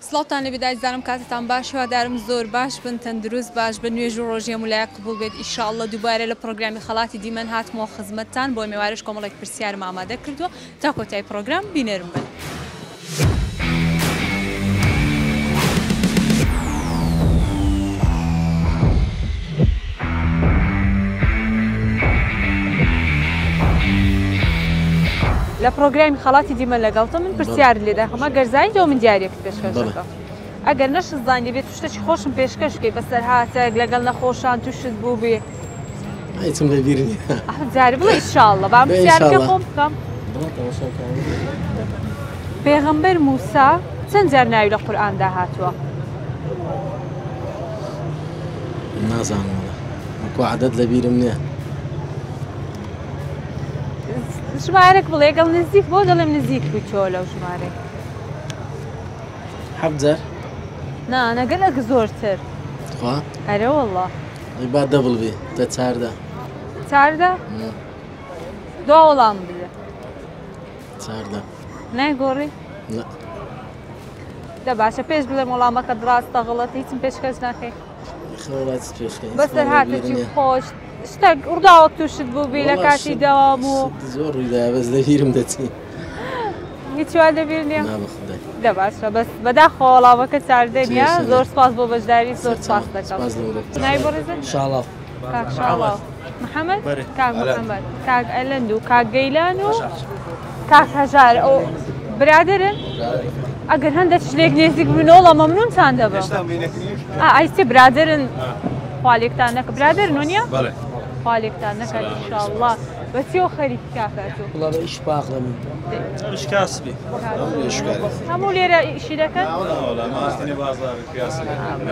سڵاوتان لە بێدای زانم کاتتان باش هیوادارم زۆر باش بن تەندروست باش بە نوێژ و ڕۆژێ مولای قبول بێت ئیشاءالله دووبارە لە پرۆگرامی خەڵاتی دیمەن هاتمەوە خزمەتتان بۆ میوارش کۆمەڵێک پرسیارم ئامادە کردووە تا کۆتایی پرۆگرام بینەرم بن. لە پرۆگرامی خەڵاتی دیمە لەگەڵتە من پرسیار لێ داخەمە گەرزانی دۆ من دیارێکت پێشکەش دەکەم. ئەگەر نەشزانانی بێت شتێکی خۆشم پێشکەش بکەی بەسەر هاتەک لەگەڵ نەخۆشان تووشت بوو بێ. هیچم لەبیر نییە. جارێ بڵێ ئینشاءالله با پرسیارەکە خۆم بکەم. پێغەمبەر موسا چەند جار ناوی لە قورئاندا هاتووە؟ نازانم وەکو عەدەد لەبیرم نییە. ژمارەك بڵێ گەڵ نزیک بۆ دەڵێم نزیک بوو چۆ لەو ژمارەی. 7 جار؟ نا نەگەلێک زۆرتر. خوا؟ ئەرێ وەڵڵا. با دەبڵ بێ تا 14. 14؟ دوا وەڵام بدە. 14. نایگۆڕی؟ لا. دە باشە پێش بڵێم وەڵامەکەت ڕاستە غەڵەتە هیچم پێشکەش ناکەی. خەڵاتی پێشکەش. بەسەر هاتێکی خۆش شتێک ڕووداوە تووشت بوو بێ لە کاتی دەوام و زۆر ڕوویدایە بەس لەبیرم دەچێت. هیچ وا لەبیر نییە؟ نا بەخودای. دە باشە بەس بەداخەوە وەڵامەکە چاردە نییە زۆر سپاس بۆ بەشداری زۆر سپاس دەکەم. ناوی بۆ شاڵاو. کاک شاڵاو. محەممەد؟ کاک محەممەد. کاک ئەلەند و کاک گەیلان و کاک هەژار ئەو برادرن؟ ئەگەر هەندێک شتێک نێزیک بنەوە مەمنونتان دەبم. ئایسێ برادرن خالێکتان نەکە برادرن وە نییە؟ خالێکتان نەکات ئینشاءالله بەچیەوە خەریکی کاکاتوو؟ وڵا بە ئیش پاقڵە من. ئیش کاسبی. هەموو لێرە ئیشی دەکەن؟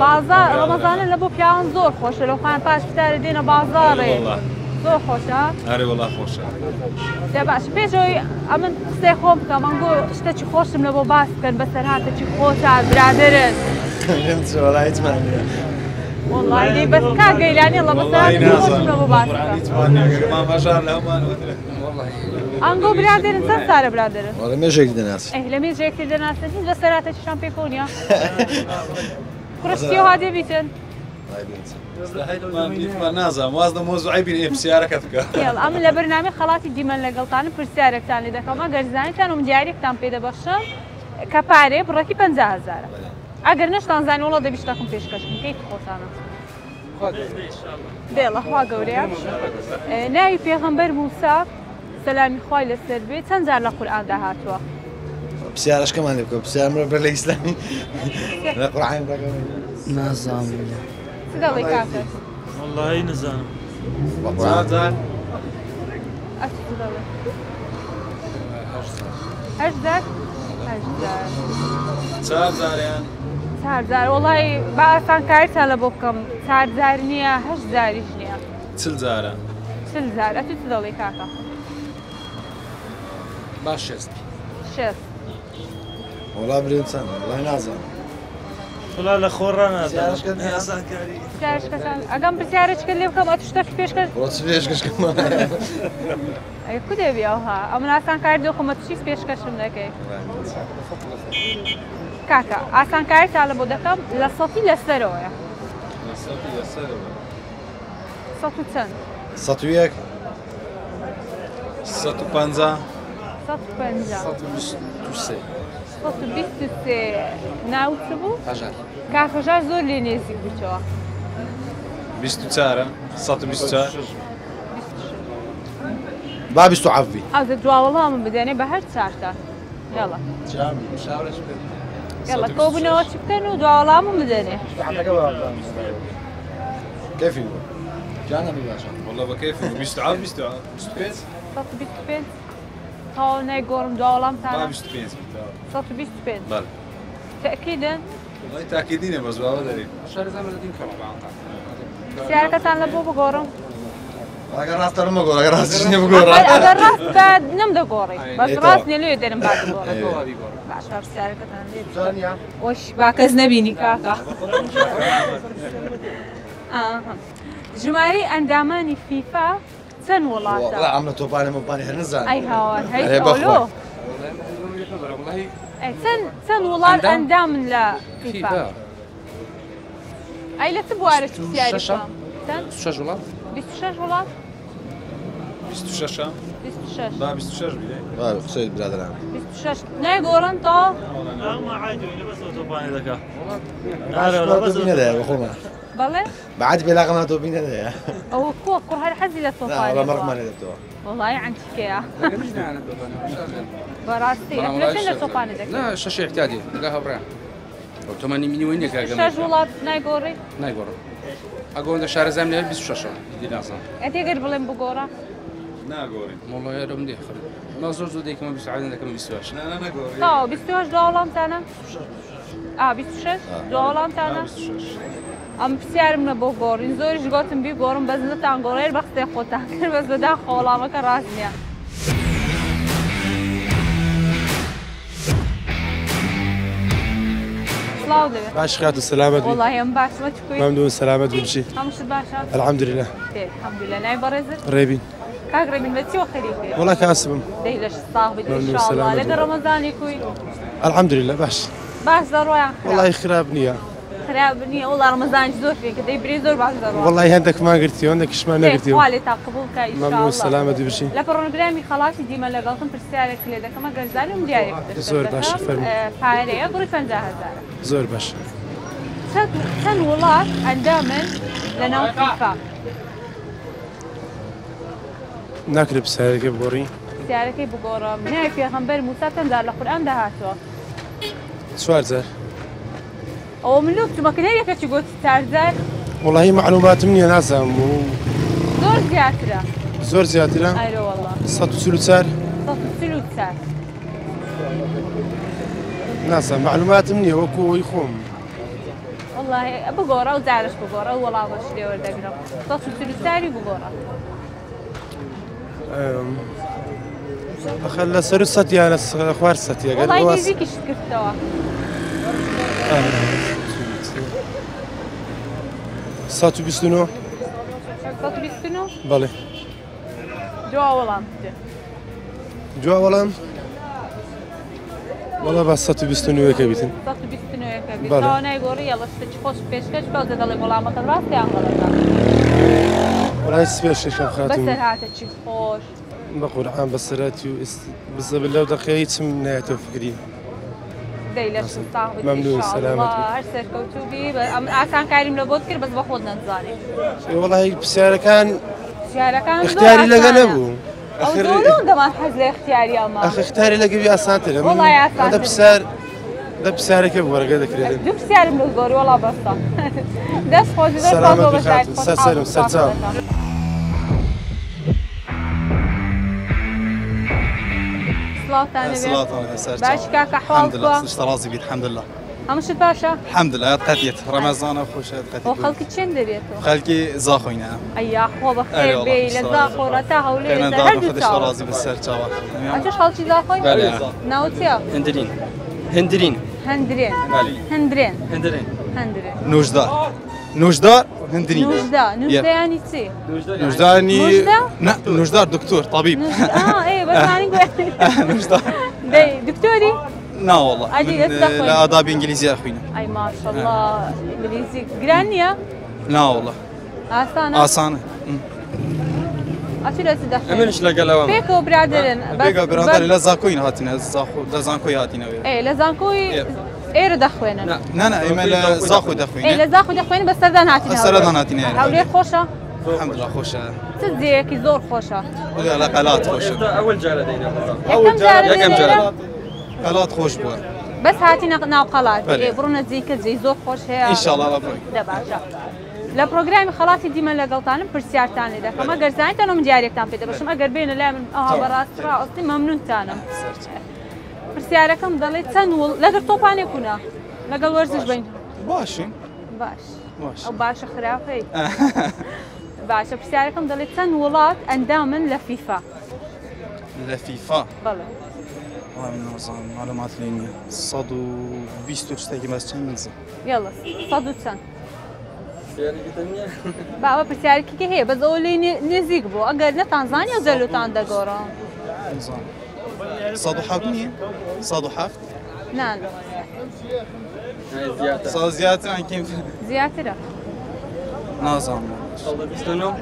بازار ڕەمەزانە لە بۆ پیاوان زۆر خۆشە لەو خۆیان پاش فتارە دێنە بازاڕێ زۆر خۆشە؟ ئەرێ وەڵا خۆشە. دە باش پێشەوەی ئەمن قسەی خۆم بکەم ئەنگۆ شتێکی خۆشم لە بۆ باس بکەن بەسەر هاتێکی خۆتان برادرن. وەڵا هیچمان نییە. والله لي بس كان قيلاني الله بس هذا مو باس ما بشار لهم انقو برادر انسان صار برادر والله ما جاك دناس ايه لمي جاك دناس هيك بس رات الشامبيونيا كرستيو هذه بيتن ما نازم وازن موضوع عيبين بسيارك تبقى يلا ام لبرنامج خلاص ديما لقلطان برسيارك ثاني دكما غرزاني كانوا مديارك تام بيدا باشا كباري بركي 50000 ئەگەر نەشتان زانانی وڵا دەبیشتەکەم پێشکەشم کەیت خۆتانە دێڵە خوا گەورەیە ناوی پێغەمبەر موسا سەلامی خوای لەسەر بێ چەند جار لە قورئاندا هاتووە؟ پرسیارەشکەمان لێ بکە پرسیارم بەر لە ئیسلامی لە قورئان نازانم چ دەڵێ کاکە؟ والله نزانم. ئەچ چ دەڵێ؟ 8 جار؟ 8 جار. 4 جاریان 4 جار وڵی با ئاسانکاریتان لە بۆ بکەم 4 جار نییە 8 جاریش نییە 40 جارە 40 جار ئەتو چ دەڵێ کاکە؟ باش 6 وڵا برێن چەند وڵای نازانم وڵا لە خۆڕا نازانم پرسیارشکەشان ئەگەم پرسیارەچکە لێ بکەم ئەتو شتێکی پێشکەش وڵا چ پێشکەشکەم ئەی کو دەبی ئەوها ئەمن ئاسانکاری دۆخەمە چیز پێشکەشم دەکەی کاکە ئاسانکاریتان لە بۆ دەکەم لە سەتی لەسەرەوەیە سەد و چەند؟ 101 150 123 ناو چ بوو؟ کاکەژار زۆر لێ نێزیک بوویتەوە 24 124 با 20 عەفبی ئەزە دواوەڵامم بدەنێ بە هەر چارتان یاڵا يلا كوبناوە چ بکەن و دواوەڵامم بدەنێ كيفي جانا بباشا والله بكيفي 20 25 125 تاوە نایگۆڕم دواوەڵامتانە 25 125 بله تأكيدا والله تاكيدين بس بابا داري پرسیارەکەتان لە بۆ بگۆڕم ئەگەر ڕاستە مەگۆڕ ئەگەر ڕاستیش نییە بگۆڕە ئەگەر ڕاست بە نەمدەگۆڕی بەس ڕاست نییە لێ دەرم با بگۆڕم باشە پرسیارەکەتان لێ وەش با کەس نەبینی کاکە ژمارەی ئەندامانی فیفا چەند وڵاتە؟ ئەم لە تۆپانێ مۆپانی هەر نزانم ئەی هاوار هەی ئەولۆ چەند وڵات ئەندامن لە فیفا ئەی لە چ بوارە پرسیاری بکەم؟ 26 وڵات 26 وڵات 26 26 با 26 بیده قصيد برادران 26 نایگۆڕن تا ما عادي بس اوتوبان ذاك ما توبينا ده يا اخونا بەڵێ بعد بلاغ ما توبينا ده يا ئەوە کووە کوڕ هەر حەزی لە لا والله مرق ما تۆپانێ ندبتوها وڵی عەنتیکەیە بەڕاستی ئەفرەشن لە تۆپانێ دەکەن لا شاشة اعتيادي لا هبرا و 80 مليون يك 26 وڵات نایگۆڕی نايقر اقول ده شهر زمني 26 دي لازم ئەتێگەر بڵێم بگۆڕە ناگۆڕین والله يا رب دي خير ما زور زور ديك ما بيساعدنا لك ما بيسواش نه ناگۆڕین تا 22 دو وەڵامتانە 26 دو وەڵامتانە 26 ئەم پرسیارم لە بۆ گۆڕین زۆریش گۆتم بی گۆڕم بەس نەتان گۆڕێر بەختێ خۆتان کرد بەس بەداخە وەڵامەکە ڕاست نییە سڵاو دەوێت باش خير السلامة بي وڵی ئەم باشمە چکوی ممنون سلامة بمشي هەمووشت باشە الحمد لله الحەمدولillah نای بەڕێزت قريبين کاک ڕێبین بە چیوە خەریکێ والله كاسبهم دەی لەش ساغ بێت ممنون، ئینشاءڵڵا سلامت لەگە ڕەمەزانی کوی الحمد لله باش باش دەڕۆیان والله خراب نية خراب نییە وڵا ڕەمەزانی زۆر فێکە دەی برێ زۆر باش دەڕۆ والله عندك ما قلتي وعندك ايش ما قلتي خاڵێ تا قبولکە ممنون سلامة بمشي لە پڕۆگرامی خەڵاتی دیمە لەگەڵتم پرسیارێک لێ دەکەمە گەرزانم دیارێک زۆر باشە، فەرموو. پارەیە بڕی 500,000 زور باش چەند وڵات ئەندامن لەناو فیفا ناكل بسالك بوري پرسیارەکەی بگۆڕم نای پێغەمبەر موسا چەندجار لە قورئان داهاتووە سؤال زار ئەوە من لۆ بچوومەکەی گوتی 4,000 والله معلومات مني نازم زۆر زیاترە زور زيادة ئەیرە وەڵڵا 134 134 نازم معلومات مني وكو يخوم والله بگۆڕە و جارش بگۆڕە و وەڵامەش لێ وەردەگرم 134 بگۆڕە خلى سر ستي انا خوار ستي وڵی قال نزیکیشت کردەوە 129 129 بله دوا وەڵام بدە جوا والله والله بس 129 كبيتن 129 بەڵێ. تا نایگۆڕی یەڵە شتێکی خۆش پێشکەش بەڵگە دەڵێ وەڵامەکە ڕاستیان غەڵەتە والله سبيش شيخ خاتم بەسەر هاتەچی خۆش بقرآن بسراتي بس بالله دقيقة من نهاية فكري دەی لە شتاغ ممنون، سلامت بی. هەر سەرکەوتوبی ئەم ئاسان کاریم لە بۆت کرد بەس بە خۆت نەتزانێت والله بسيارة كان شارەکان اختياري لقى نبو ئەو اخر زۆر دەمان حەز لە اختیاری ئەمە اخ اختياري لقى بي اسانتر والله يا أسانتر. هذا بسار ده بسارة كيف ورقة ذكر دوو پرسیارم لە گۆڕی وەڵا بەستە دەست خۆشی زۆر سلامت خۆش بخات. بەشایت سەر سەرم، سەر چاوم. سڵاوتان الصلاة لەبێت والسلام باش کاکە الحمد لله حواڵکوە اشترازي بي الحمد لله هەمووشت باشە الحمد لله قتيت رمضان خوش بۆ قتيت خەڵکی چێن دەبێتەوە خلقي زاخوينا ئەیا خۆ بەخێر أيوة بێ والله، لە سلام. زاخۆرە تا هەولێ كان لە دار هەردوو خد چاوە اشترازي بالسر تشاوا ئەچش خەڵکی زاخۆی بله. ناوچیە هندرين هندرين هەندرێن بله هەندرێن هندرين هەندرێن نوجدار نوجدار هندرين نوژدا نوژدەیانی چی نوجداني نوجدة؟ لا نوجدار دكتور طبيب ئێ بەزانی گوێ نوجدار دەی دکتۆری لا والله عادي، من لا تدخل. لا آداب إنجليزية أخوينا ئەی ماشەڵڵا انگلیزی گران نییە لا والله ئاسانە آسانة ئەچی لەچ دەخێن امنش لقى پێکەوە برادرن بيجا برادر لا زاكوين هاتنا زاخو لا زانكوي هاتنا ويا ئێ لە زانکۆی ئێرە دەخوێنن نا إما لا زاخو ئێ دخوين لە زاخۆ دەخوێنن بە سەردان هاتین سەردان هاتین، هەولێر خۆشە الحمد لله خوش چ جێیەکی زۆر خۆشە ولا لا قلات خوش اول جاله دينا یەکەم جارە یەکەم لێرە جارە. قلات خوش بوا بەس هاتینە ناو قەڵات بەلێ. بڕونە جێیکە جێی زۆر خۆش هەیە إن شاء الله لا بروي دە باشە لە پرۆگرامی خەڵاتی دیمە لەگەڵتانم پرسیارتان لێ دەکەم ئەگەر زانیتانەوە من دیارێکتان پێ دەبەشم ئەگەر بێنە لای من ئەها بەڕاستی ڕاستی مەمنونتانم پرسیارەکەم دەڵێت چەند لەگەر تۆپانێکوونە لەگەڵ وەرزش بین باشين باش باش ئەو باشە خراپەی باشە پرسیارەکەم دەڵێت چەند وڵات ئەندامن لە فیفا لا فيفا بەڵێ من نظام معلومات لينيا صدو بيستو تشتاكي بس تشينز یاڵە سەد و چەند باوە پرسیارێکی هەیە بەس ئەوە لێ نزیک بوو ئەگەر نەتانزانی و جەلوتان دەگۆڕم نظام صدو حفت نية صدو حفت نان زيادة صار زيادة عن كيف زياترة نازم صدو بيستونو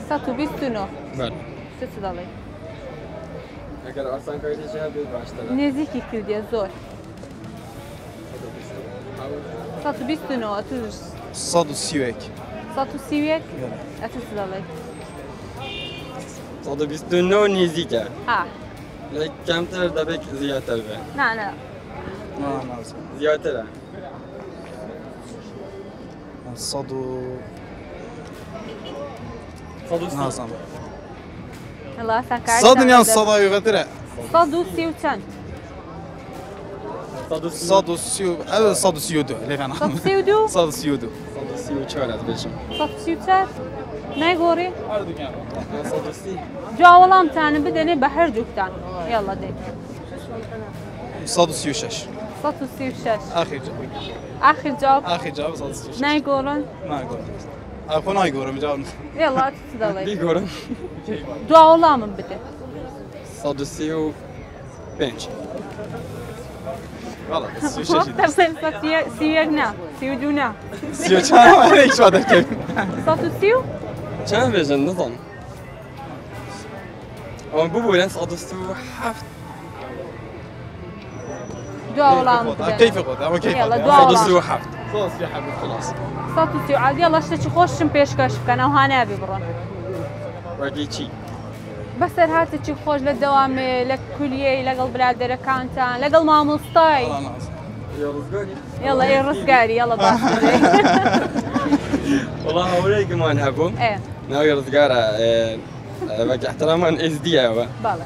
129 بله شت دەڵێ اگر آسان کاری جوابی باشتره نێزیکی کردیە زۆر 129 توش صدو سيوك 130 ئەتوش دەڵێ صدو بيستونو نزیکه ئا لیک کمتر دبک زیادتر به نا نازم زیادتره صدو صدو نازم هەڵا ئاسانکاری صدني عن صداوي غترة 130 چەند صدو سيو هذا صدو سيودو ليه أنا 132 صدو سيودو صدو 34 از بشم 134 نایگۆڕی صدو 30 جاوەڵامتانم بدەنێ بە هەردووکتان یاڵە دێ صدو سيوشش 136 آخر جواب آخر جواب آخر جواب صدو سيوشش نایگۆڕن ما أقول أكون ما يقول مجاوب یاڵە ئەتوش دەڵێ بیگورم دواوەڵامم بدە صدو 35 والله سيوشش سیوەک نا 32 نا سيوشش أنا إيش هذا كيف 130 چند بجن نظام اما ببولن صدو 37 دواوەڵامم بدە كيف يقول أما كيف يلا، هذا؟ دوا. صدو 37 خلاص يا حبيبي خلاص 130 یاڵە شتێکی خۆشم پێشکەش بکەن ئەو هانابێ بڕۆن وەگی چی بەسەر هاتێکی خۆش لە دەوامێ لە کولیەی لەگەڵ برادەرەکانتان لەگەڵ مامۆستای یارزگاری یاڵە ئێ ڕزگاری یاڵە باش والله هەورەیەکمان هەبوو ئێ ناوی ڕزگارە وەک احترامان ئێزدیەوە باڵێ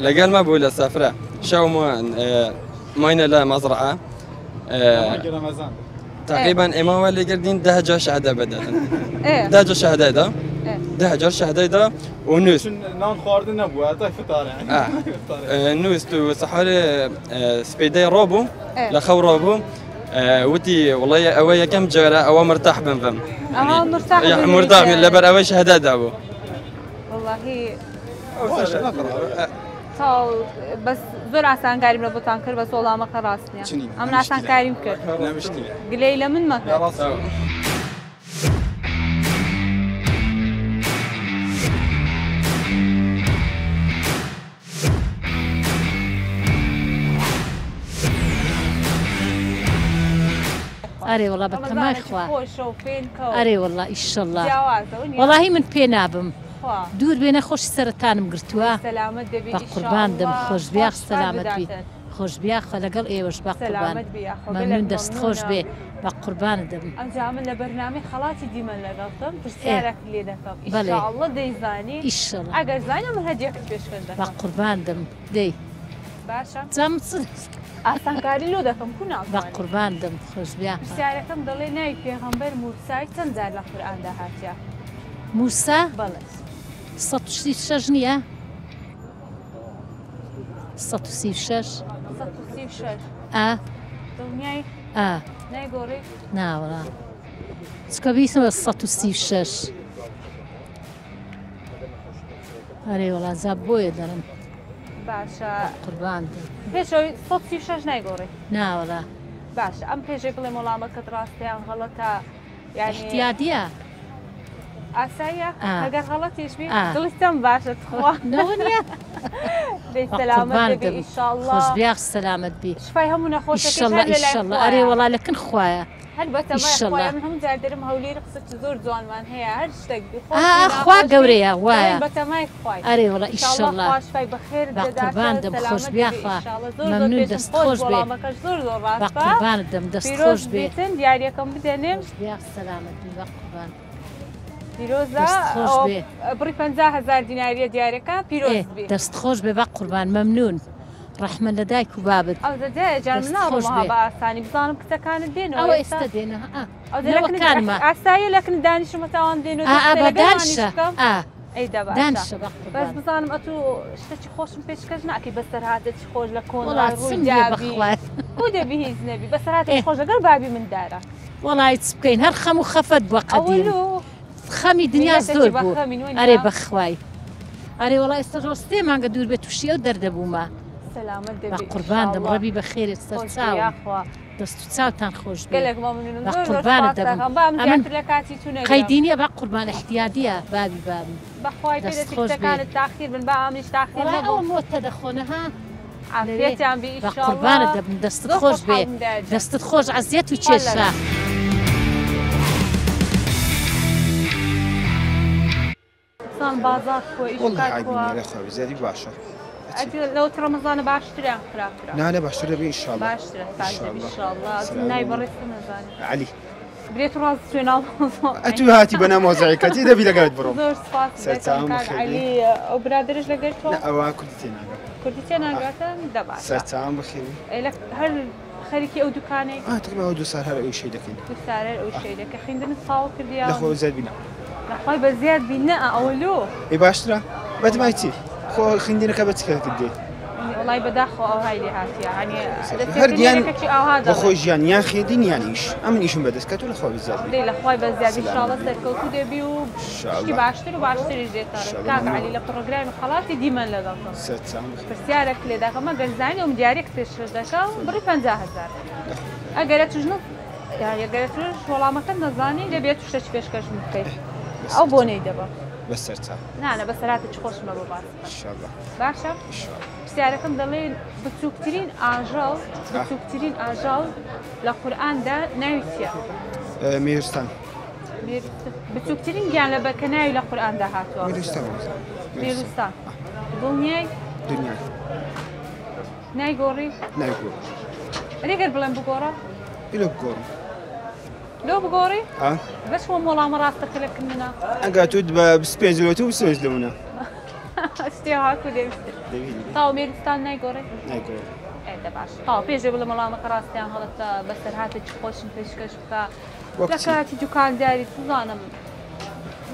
لەگەڵ ما بوو لە سەفرە شەومان ماینە لە مەزرعە رمضان تقریبا ئێماوە لێگردین 10 جار شەهادە بدەن ئێ 10 جار شەهادەدا 10 جار شەهادەدا و نووس نان خواردن نبوه حتى فطار يعني نووس و سەحارێ سپێدەی ڕۆبوو إيه. لە خەو ڕۆبوو وتی وڵی ئەوە یەکەم جارە ئەوە مرتاح بم ئەها مرتاح مرتاح لەبەر ئەوەی شەهادەدا بوو واللهی واش نقرا تا بەس زۆر ئاسانکاریم لە بۆتان کرد بە سۆڵامەکە ڕاست نییە چنین؟ ئەم ئاسانکاریم کرد لا مشكله گلەی لە من مەکرد أري والله بتماي خوا خۆشە و پێن کەوت أري والله إن شاء الله جیاوازەوە نییە والله من پێ نابم خوا دوور بێنە خۆش سەرەتانم گرتووە سەلامەت دەبی بە قوربان دەم خۆشبیاخ سەلامەت بی خۆشبیاخە لەگەڵ ئێوەش بە قوربان سەلامەت بی مەمنون دەست خۆش بێ بە قوربان دەم ئەمجا من لە بەرنامەی خەڵاتی دیمەن لەگەڵتم پرسیارێک لێ دەکەم بەڵێ. ئینشاءالله دەیزانی ئیشەڵە ئەگەر زانە من هەدیەکەت پێشکەش بە دەکەم قوربان دەم دەی باشە جامچن ئاسانکاری لۆ دەکەم کو بە ناوانێ قوربان دەم خۆشبیاخە پرسیارەکەم دەڵێ ناوی پێغەمبەر موسای چەند جار لە قورئاندا هاتیە موسا بەڵێ 136 نییە 136 136 ئا دڵنیای ئا نایگۆڕی ناوەڵا چکە بیسمە 136 ئەرێ وەڵا زاب بۆیە دەرم باشە قوربان دەم پێشەوەی 136 نایگۆڕی ناوەڵا باشە ئەم پێشێک بڵێ وەڵامەکەت ڕاستیان غەڵەتە یعنی احتیادیە ئاساییە آه. ئەگەر غەڵەتیش بی آه. دڵستم باشە خوا نەوە نیە دەی بە سەلامەت قوربان دەبی دەم ئینشاءالله خۆشبیاخ سەلامەت بی شفای هەموو نەخۆشەکەی ئیشەڵە هەر لە لای ئیشەڵە خوایە. ئەرێ وەڵا لەکن خوایە هەلبەتە ئیشەڵا. مای من هەموو جار دەرم هەولێر قسەی زۆر جوانمان هەیە هەر شتێک خوا گەورەیە وایە بەتەمای خوای ئەرێ وەڵا ئیشەڵە شفای بەخێر بە قوربان دەم خۆشبیاخە مەمنون مەمنون دەست خۆش بێ وەڵامەکەش زۆر زۆر بە ڕاستە قوربان دەم دەست خۆش پیرۆز بێ بێتن دیارەکەم بدەنێم خۆشبیاخ سەلامەت بی بە قوربان پیرۆزە دەست خۆش بێ. بڕی 50,000 دیناریە دیارەکە پیرۆز ئێ بێ دەست خۆش بێ بە قوربان مەمنون ڕەحمە لە دایک و بابت ئەو دەجێ جان دەست ناڵمەها خۆش بێ. بە ئاسانی بزانم کتەکانت دێنەوە ئەوە ئێستا دێنە نەوەکانمە ئاسایی لەکن دانیشمەتەوان دێن و بە دانشە ئەیدا دانشە بە بەس قوربان بزانم ئەتو شتێکی خۆشم پێشکەش ناکەی بەسەر هاتێکی خۆش لە وڵات کۆنڵ سم لێ بەخوای کو دەبی هیچ نەبی بەسەر هاتێکی خۆش لەگەڵ بابی مندارە وڵای چ بکەین هەر خەم و خەفەت بووە قەدیم ئەوەلو خەمی دنیا زۆر بوو ئەرێ ئەرێ بەخوای ئەرێ وڵای ئێستا ڕۆستێ مانگە دوور بێت تووشیە و دەردەبوومە سلامت دەبێت بقوربان دەم ڕەبی بەخێرێت سەر چاوم یاخوا دەست و چاوتان خۆش بێ گەلێک مەمنونم بە زۆر زۆر قوربانت سپاس دەبم. دەکەم. بام ئەمن زیاتر لە کاتی تو نەگرم. قەیدینیە بە قوربان احتیادیە بابی بەخوای پێ دەست دەچێت خۆش شتەکانت بێ. تاخیر بن با ئەمنیش تاخیر وڵای نەبوو. ئەوە مۆتە دەخۆنە ها عافیەتیان بێ بە ئینشاءالله. قوربانت دەبم دەستت زۆر خۆش بێ خۆشحاڵم دەجێ. دەستت خۆش عەزیەت و کێشە. سان بازار کۆ والله ئیشکات عادي کۆ لا خوي زادي باشا لەوت ڕەمەزانە باشتریان خراپترە. لا لا باشا بي ان شاء الله باشترە ئینشاءالله نای بەڕێستە نەزانێت. علي برێت و ڕاست سوێناڵ اتو هاتي بنا موزعيكتي دبي لقيت برو زۆر سپاس سەرچاوم دەکەم کاک بەخێر عەلی ئەو برادرش لەگەر تۆ لا اوا كنت تينا کوردی تێ ناگاتن دەبات. سرتام بخير هەر خەریکی ئەو دوکانێک تقريبا هو دو صار هلا اي شيء لكن تو سارەر ئەو شەیدەکە خوێندنت تاوا کردیا لا خو زاد بنا لەخوای بە زیاد بینە ئەوەلۆ اي باشترا بعد ما يتي خو خندينا كبت كدي وڵای بەداخۆ ئەو هایلی هاتیە هەردیان هەنیەکەی ئاها بخۆ ژیان یان خێدین یانیش ئەمن ئیشم بەدەستکات و لە خۆ بزیاد دەی لەخوای بە زیادی شاڵە سەرکەوتو دەبی و شتی باشتر و باشتریش دێتەڕێ کاک عەلی لە پڕۆگرامی خەڵاتی دیمەن لەگەڵتەوە سەرچام پرسیارێک لێ دەکەمە گەرزانی ئەوم دیارێک پێشکەش دەکە و بڕی 50000 ئەگەرە توژنت ئەگەرە توش وەڵامەکە نەزانی دەبێت شتێکی پێشکەش بکەیت ئەو بۆنەی دەبە بە سەرچام نانە بەسەراتە چ خۆشمە بۆ باس انشاءالله باشە پرسیارەکەم دەڵێن بچووکترین ئاژەڵ لە قورئاندا ناوی چییە؟ میرستان بچووکترین گیان لەبەر کە ناوی لە قورئاندا هاتووە میروستان دڵنیای دنیا نایگۆڕی نایگۆڕ ئەگەر بڵێن بگۆڕە ئیلۆ بگۆڕم لۆ بگۆڕی ها بەس وە وەڵامە ڕاستەکەلەکردنە ئەگاتوت بە 25 و سوێز لەونە شتێ هاتوو دەویست تاو میروستان نایگۆڕی نایگۆڕ ئێدە باش تاو پێشێ بڵێ وەڵامەکە ڕاستیان هەڵەتە بەسەر هاتە چ خۆشم پێشکەش بکە لە کاتی دوکانداری توزانم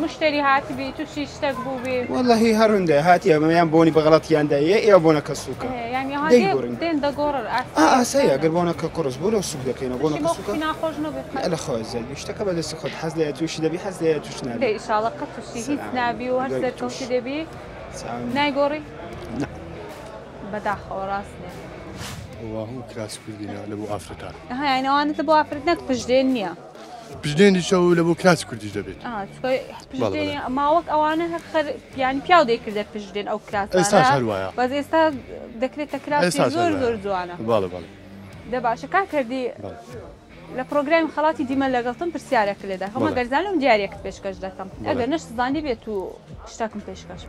مشتری هاتی بی تووشی شتێک بوو بێ والله هەروندا هاتی ئەمەیان بۆنی بەغەڵەتیاندایە ئێوە بۆنەکە سووکە دێن دەگۆڕ ئاسەیە گەر بۆنەکە قڕز بۆ لەو سوک دەکەینە بۆنەکە سوکە ناخۆش نەبێت لە خۆی زەوی شتەکە بەدەستی خۆت حەز لە تووشی دەبی حەز لە تووش نابێت ئیشاڵە قەت تووشی هیچ نابی و هەر سەرکەوتی دەبی نایگۆڕی بەداخەوە ڕاست نێ وهم کراس کوردینە لە بۆ ئافرەکان هەیەوانێتە بۆ ئافرەت نەک پشتێن نییە پشتێنی شەو لە بۆ کراس کوردیش دەبێت ماوەک ئەوانە ینی پیاو دەیکردە پشتێن ئەو کراس ئێستاش هەروایە بەس ئێستا دەکرێتە کراسی زۆر زۆر جوانە باڵە باڵە دە باشە کا کردی لە پرۆگرامی خەڵاتی دیمە لەگەڵتم پرسیارێک لێدا هەمە گەرزانم دیارێکت پێشکەش دەکەم ئەگەر نەش زانی بێت و شتێکم پێشکەش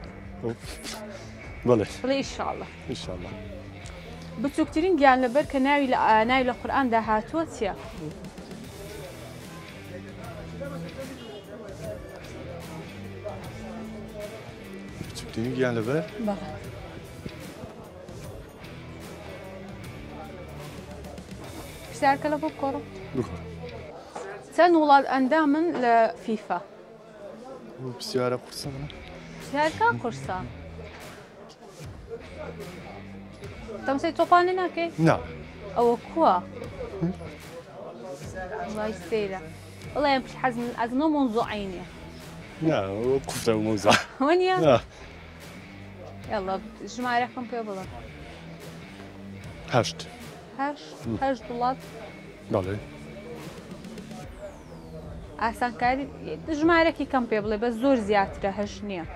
بڵێ بڵێ ئیشاڵڵە ئینشاءالله بچووکترین گیان لەبەر کە ناوی لە قورئاندا هاتووە چییە؟ بچووکترین گیان لەبەر پرسیارکە لە بۆ بکۆڕم بخۆ چەند وڵات ئەندامن لە فیفا؟ پرسیارە قورسە منە پرسیارکە قورسە تەمسەی تۆپانێ ناکەی؟ نا ئەوە کووە؟ وای سەیرە بڵێم حەزمە مۆزوع عینیە نا کوفتە و مەوزە وەنیە؟ یاڵڵا ژمارەکەم پێ بڵێ هەشت هەشت وڵات بەڵێ ئاسانکاری ژمارەکی کەم پێ بڵێ بە زۆر زیاترە هەشت نییە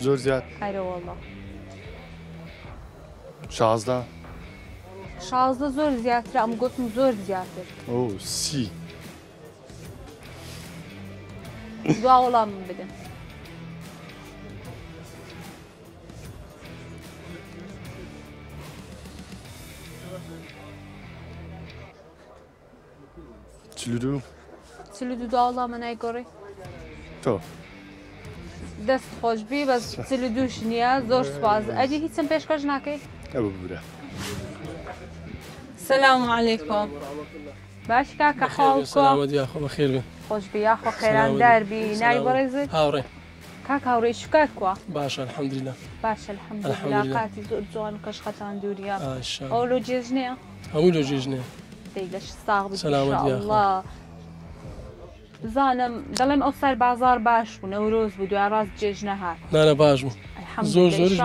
زۆر زیاد ئایرەوەڵڵا 16 16 زۆر زیاترە ئەم گوتم زۆر زیاتر ئەو 30 دوا وەڵام من بدەن چلو دوا وەڵامە نایگۆڕی تۆ دەست خۆشبی بەس چلو دووش نییە زۆر سوپاس ئەدی هیچم پێشکەش ناکەی ئەوە ببرە سلام علیکم باش کاکە خۆ بەخێر بێ خۆشبی یاخۆ خێراندار بی ناوی بەڕێزت هاوڕێ کاک هاوڕێی شکات کووە باشە الحەمدولیلا باشە الحەمدولیلا قاتی زۆر جوان و کەشخەتان دووریە ئاشا ئەو لۆ جێژنەیە هەموو لۆ جێژنەیە دەی لەش ساغ بی سەلامەت ئینشاءالله بزانم دەڵێم ئەو سەر بازار باش بوو نەورۆز بوو دوای ڕاست جێژنە هات نانە باش بوو زۆر زۆریش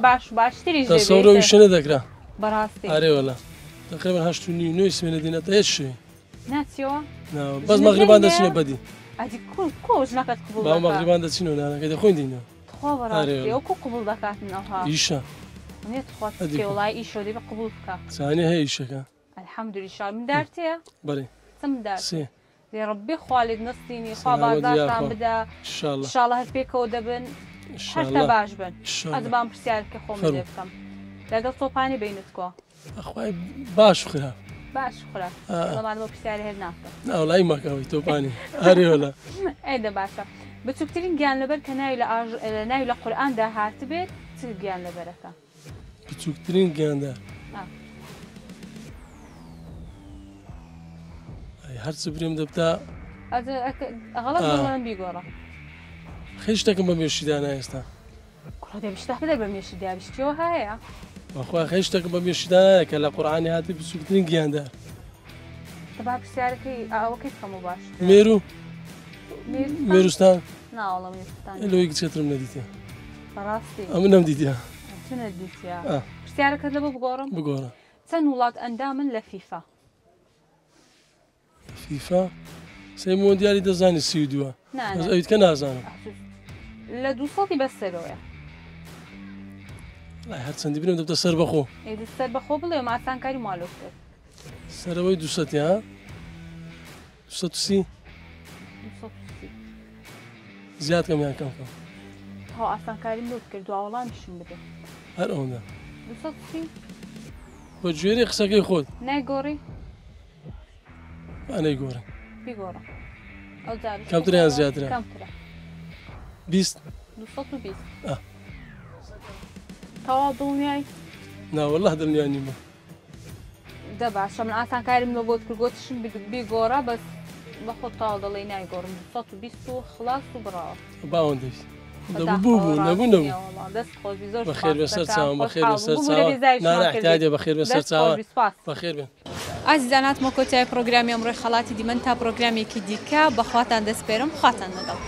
باش باشتری تەسەورەوی شوێنە دەکرا بەڕاستی ئارێوەلا تقریبا 8:30 9 سوێنە دێنێتە هیچ شوێ ناچیەوە بەس مەغریبان دەچینە بەدی ئەدی کۆژ نەکەت قبول با مەغریبان دەچینەوە نانەکەی دەخۆیندینەوە خۆ بەڕاستی ئەو کۆ قبول دەکاتنەوە ئیشە نێت خۆت وڵای ئیشۆدی بە قبول بکە چانێ هەیە ئیشەکە الحەمدولیلا من دارتەیە بەڵێ چم دار سێ لێ ڕبی خالید نستینی خوا بازارتان بدە ئینشاڵڵا ئینشاڵڵا هەر پێکەوە دەبن هەرتا باش بن ئەدبان پرسیارکە خۆم لێ بکەم لەگەڵ تۆپانی بینت کۆ ئەخوای باش خرا باش خورا لەمان بۆ پرسیاری هەر ناکە ناوڵای ماکەوەی تۆپانی ئارێوەلا ئەیدە باشە بچووکترین گیان لەبەر کە ناوی لە قورئاندا هات بێت چ گیان لەبەرەکە بچووکترین گیاندار هەرچ برێم دەبتا غەڵەت بڵێن بیگۆڕە خێ شتێکم بە مێشیدانە ئێستا کوڕە دەبیشتا بدە بە مێشی دابیشتیەوە هەیە بەخوا خێ شتێکم بە مێشیدانە کە لە قورئانی هاتی بچووکترین گیاندار با پرسیارەکەی ئەوەکەی بکەم و باش مێروستان ناوەڵە میێستان لەوەی کچێترم نەدیتە بەڕاستی ئەمە نەمدیتە چ نەدیتیا پرسیارەکەت لەبە بگۆڕم بگۆڕە چەند وڵات ئەندامن لە فیفا فیفا سەی مۆندیالی دەزانی 32 ئەس ئەویت کە نازانم لە 200 بەسەرەوەیە هەرچەندی برم دەبتە سەر بەخۆ سەر بەخۆ بڵێ ماسانکاری مالۆ کرد سەرەوەی 200 ها 230 زیاد کەمیان کەم کەم هەو ئاسانکاری مرد کرد دو وەڵامیشم بدە هەر ئەوەندە 230 بە گوێرەی قسەکەی خۆت نایگۆڕی ئەنەی گۆڕن بیگۆڕە کەمتریان زیاترە 20 220 تەواو دڵنیای ناوەڵڵا دڵنیان نیمە دە باشە من ئاسانکاریم لە بۆت کرد گۆتشم بیگۆڕە بەس بە خۆت تاوا دەڵێ نایگۆڕم 220 و خلاص و بڕاوە باوەندەیت بوو نەبوو نەبوو بەخێر بەسەر چاوم بەخێر بەسەر چاوم نانەحتیاجە بەخێر بەسەر چاوە بەخێر بێن ئازیزانات مۆکۆتیای پرۆگرامی ئەمڕۆی خەڵاتی دیمەن تا پرۆگرامێکی دیکە بەخواتان دەسپێرم خواتان لەگەڵ